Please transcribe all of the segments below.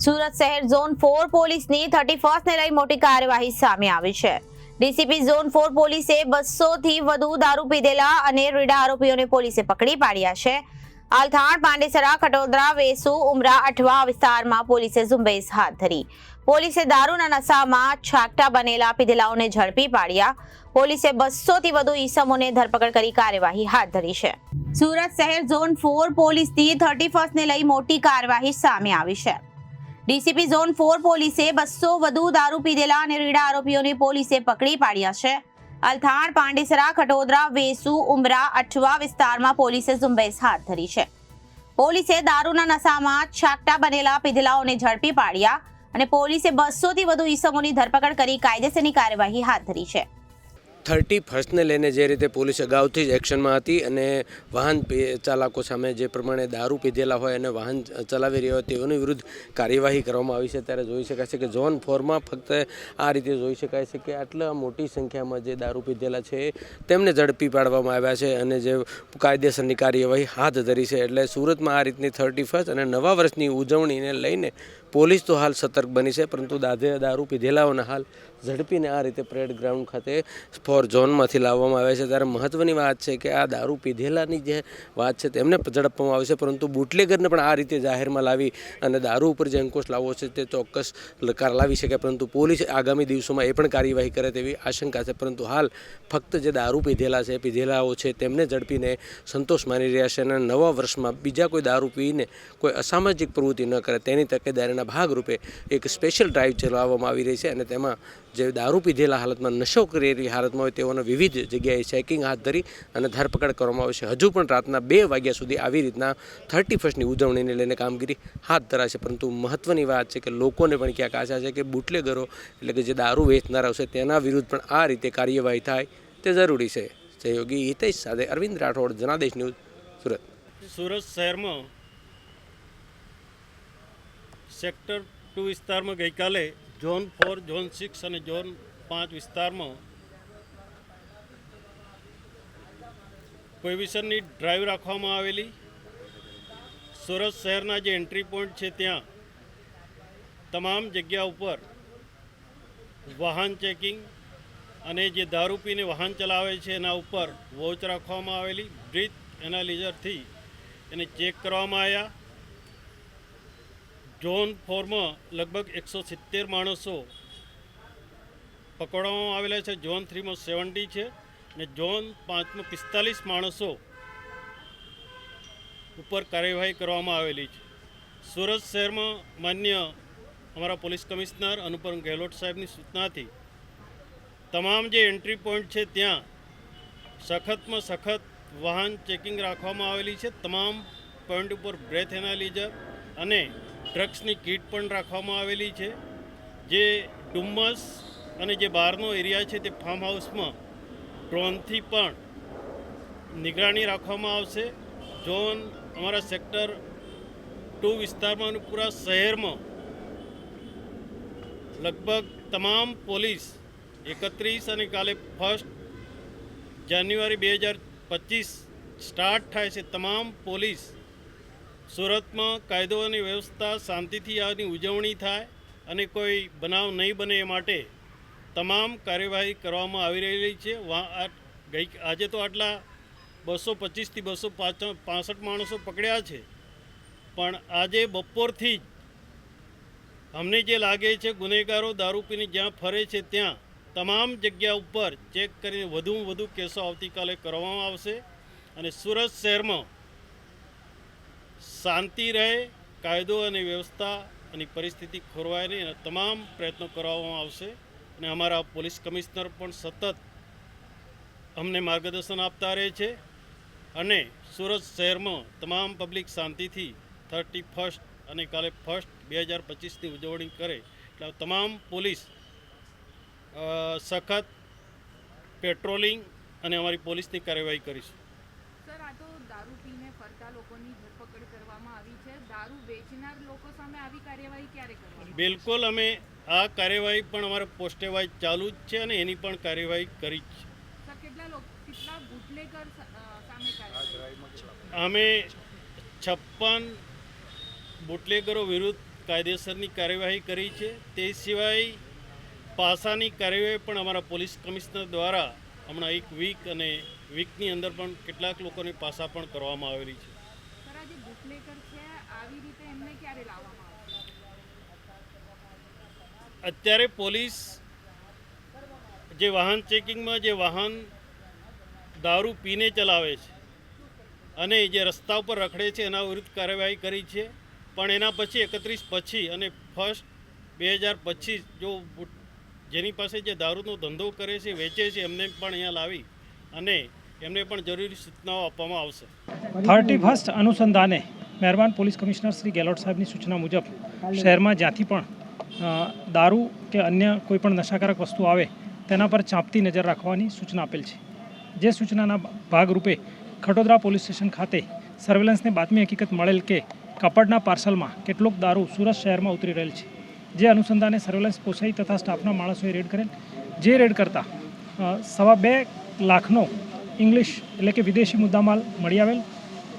સુરત શહેર ઝોન 4 પોલીસની 31 ને લઈ મોટી કાર્યવાહી સામે આવી છે। ડીસીપી ઝોન 4 પોલીસે 200 થી વધુ દારૂ પીધેલા અને રીડા આરોપીઓને પોલીસે પકડી પાડ્યા છે। આલથાણ, પાંડેસરા, ખટોદરા, વેસુ, ઉમરા, અઠવા વિસ્તારમાં પોલીસે ઝુંબેશ હાથ ધરી। પોલીસે દારૂના નશામાં છાકટા બનેલા પીધેલાઓને ઝડપી પાડ્યા। પોલીસે 200 થી વધુ ઈસમોને ધરપકડ કરી કાર્યવાહી હાથ ધરી છે। સુરત શહેર ઝોન 4 પોલીસની 31 ને લઈ મોટી કાર્યવાહી સામે આવી છે। ડીસીપી ઝોન 4 પોલીસે 200 વધુ દારૂ પીધેલા અને રીડા આરોપીઓને પોલીસે પકડી પાડ્યા છે। અલથાણ, પાંડેસરા, ખટોદરા, વેસુ, ઉમરા, અઠવા વિસ્તારમાં પોલીસે ઝુંબેશ હાથ ધરી છે। પોલીસે દારૂના નશામાં છાકટા બનેલા પીધેલાઓને ઝડપી પાડ્યા અને પોલીસે 200 થી વધુ ઈસમોની ધરપકડ કરી કાયદેસરની કાર્યવાહી હાથ ધરી છે। 31ને લઈને જે રીતે પોલીસ અગાઉથી જ એક્શનમાં હતી અને વાહન ચાલકો સામે જે પ્રમાણે દારૂ પીધેલા હોય અને વાહન ચલાવી રહ્યા હોય તેઓની વિરુદ્ધ કાર્યવાહી કરવામાં આવી છે। ત્યારે જોઈ શકાય છે કે ઝોન 4માં ફક્ત આ રીતે જોઈ શકાય છે કે આટલા મોટી સંખ્યામાં જે દારૂ પીધેલા છે તેમને ઝડપી પાડવામાં આવ્યા છે અને જે કાયદેસરની કાર્યવાહી હાથ ધરી છે। એટલે સુરતમાં આ રીતની 31 અને નવા વર્ષની ઉજવણીને લઈને પોલીસ તો હાલ સતર્ક બની છે, પરંતુ દારૂ પીધેલાઓને હાલ ઝડપીને આ રીતે પરેડ ગ્રાઉન્ડ ખાતે ફોર ઝોનમાંથી લાવવામાં આવે છે। ત્યારે મહત્ત્વની વાત છે કે આ દારૂ પીધેલાની જે વાત છે તેમને ઝડપવામાં આવે છે, પરંતુ બુટલેગરને પણ આ રીતે જાહેરમાં લાવી અને દારૂ ઉપર જે અંકુશ લાવવો છે તે ચોક્કસ લાવી શકે, પરંતુ પોલીસ આગામી દિવસોમાં એ પણ કાર્યવાહી કરે તેવી આશંકા છે। પરંતુ હાલ ફક્ત જે દારૂ પીધેલાઓ છે તેમને ઝડપીને સંતોષ માની રહ્યા છે અને નવા વર્ષમાં બીજા કોઈ દારૂ પીને કોઈ અસામાજિક પ્રવૃત્તિ ન કરે તેની તકેદારીના ભાગરૂપે એક સ્પેશિયલ ડ્રાઈવ ચલાવવામાં આવી રહી છે અને તેમાં જે દારૂ પીધેલા હાલતમાં નશો કરેલી હાલતમાં હોય તેઓને વિવિધ જગ્યાએ ચેકિંગ હાથ ધરી અને ધરપકડ કરવામાં આવે છે। હજુ પણ રાતના 2 વાગ્યા સુધી આવી રીતના 31ની ઉજવણીને લઈને કામગીરી હાથ ધરાશે, પરંતુ મહત્ત્વની વાત છે કે લોકોને પણ ક્યાંક આશા છે કે બુટલેગરો એટલે કે જે દારૂ વેચનારાઓ છે તેના વિરુદ્ધ પણ આ રીતે કાર્યવાહી થાય તે જરૂરી છે। સહયોગી હિતેશ સાથે અરવિંદ રાઠોડ, જનાદેશ ન્યૂઝ, સુરત। સુરત શહેરમાં સેક્ટર 2 વિસ્તારમાં ગઈકાલે ઝોન 4, ઝોન 6 અને ઝોન 5 વિસ્તારમાં પ્રોહિબિશનની ડ્રાઈવ રાખવામાં આવેલી। સુરત શહેરના જે એન્ટ્રી પોઈન્ટ છે ત્યાં તમામ જગ્યા ઉપર વાહન ચેકિંગ અને જે દારૂ પીને વાહન ચલાવે છે એના ઉપર વોચ રાખવામાં આવેલી। બ્રીથ એનાલિઝરથી એને ચેક કરવામાં આવ્યા। ઝોન 4માં લગભગ 170 માણસો પકડવામાં આવેલા છે, ઝોન 3માં 70 છે અને ઝોન 5માં 45 માણસો ઉપર કાર્યવાહી કરવામાં આવેલી છે। સુરત શહેરમાં માન્ય અમારા પોલીસ કમિશનર અનુપમ ગેહલોત સાહેબની સૂચનાથી તમામ જે એન્ટ્રી પોઈન્ટ છે ત્યાં સખતમાં સખત વાહન ચેકિંગ રાખવામાં આવેલી છે। તમામ પોઈન્ટ ઉપર બ્રેથ એનાલિઝર અને ડ્રગ્સની કીટ પણ રાખવામાં આવેલી છે। જે ડુમ્મસ અને જે બહારનો એરિયા છે તે ફાર્મ હાઉસમાં ડ્રોનથી પણ નિગરાની રાખવામાં આવશે। ઝોન અમારા સેક્ટર 2 વિસ્તારમાં અને પૂરા શહેરમાં લગભગ તમામ પોલીસ 31 અને કાલે 1 જાન્યુઆરી 2025 સ્ટાર્ટ થાય છે। તમામ પોલીસ સુરતમાં કાયદો અને વ્યવસ્થા શાંતિથી આની ઉજવણી થાય અને કોઈ બનાવ નહીં બને એ માટે તમામ કાર્યવાહી કરવામાં આવી રહેલી છે। આજે તો આટલા 225 થી 265 માણસો પકડ્યા છે, પણ આજે બપોરથી જ અમને જે લાગે છે ગુનેગારો દારૂ પીને જ્યાં ફરે છે ત્યાં તમામ જગ્યા ઉપર ચેક કરીને વધુમાં વધુ કેસો આવતીકાલે કરવામાં આવશે અને સુરત શહેરમાં શાંતિ રહે, કાયદો અને વ્યવસ્થા અને પરિસ્થિતિ ખોરવાય નહીં એના તમામ પ્રયત્નો કરવામાં આવશે અને અમારા પોલીસ કમિશનર પણ સતત અમને માર્ગદર્શન આપતા રહે છે અને સુરત શહેરમાં તમામ પબ્લિક શાંતિથી 31 અને કાલે 1 2025ની ઉજવણી કરે એટલે તમામ પોલીસ સખત પેટ્રોલિંગ અને અમારી પોલીસની કાર્યવાહી કરીશું। સર, આ તો દારૂ પીને ફરતા લોકોની ધરપકડ કરવામાં આવી છે, દારૂ વેચનાર લોકો સામે આવી કાર્યવાહી ક્યારે કરવાની? બિલકુલ, અમે આ કાર્યવાહી પણ અમારે પોસ્ટે વાઇઝ ચાલુ જ છે અને એની પણ કાર્યવાહી કરી જ છે। સર, કેટલા બુટલેગર સામે કાર્યવાહી? અમે 56 બુટલેગરો વિરુદ્ધ કાયદેસરની કાર્યવાહી કરી છે. તે સિવાય પાસાની કાર્યવાહી પણ અમારા પોલીસ કમિશનર દ્વારા હમણાં એક વીકની અંદર પણ કેટલાક લોકોની પાસા પણ કરવામાં આવેલી છે. સર આ જે બુટલેકર છે આવી રીતે એમને ક્યારે લાવવામાં આવશે? અત્યારે પોલીસ જે વાહન ચેકિંગમાં જે વાહન દારૂ પીને ચલાવે છે અને જે રસ્તા ઉપર રખડે છે એના વિરુદ્ધ કાર્યવાહી કરી છે. પણ એના પછી 31 પછી અને 1 2025 જો જેની પાસે જે દારૂનો ધંધો કરે છે વેચે છે એમને પણ અહીંયા લાવી અને એમને પણ જરૂરી સૂચનાઓ આપવામાં આવશે. 31 અનુસંધાને મહેરબાન પોલીસ કમિશનર શ્રી ગેહલોત સાહેબની સૂચના મુજબ શહેરમાં જ્યાંથી પણ દારૂ કે અન્ય કોઈપણ નશાકારક વસ્તુ આવે તેના પર ચાંપતી નજર રાખવાની સૂચના આપેલ છે. જે સૂચનાના ભાગરૂપે ખટોદરા પોલીસ સ્ટેશન ખાતે સર્વેલન્સને બાતમી હકીકત મળેલ કે કાપડના પાર્સલમાં કેટલોક દારૂ સુરત શહેરમાં ઉતરી રહેલ છે. જે અનુસંધાને સર્વેલન્સ પોસાઈ તથા સ્ટાફના માણસોએ રેડ કરેલ. જે રેડ કરતાં 2.25 લાખનો ઇંગ્લિશ એટલે કે વિદેશી મુદ્દામાલ મળી આવેલ,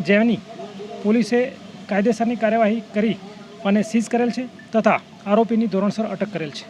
જેની પોલીસે કાયદેસરની કાર્યવાહી કરી અને સીઝ કરેલ છે તથા આરોપીની ધોરણસર અટક કરેલ છે.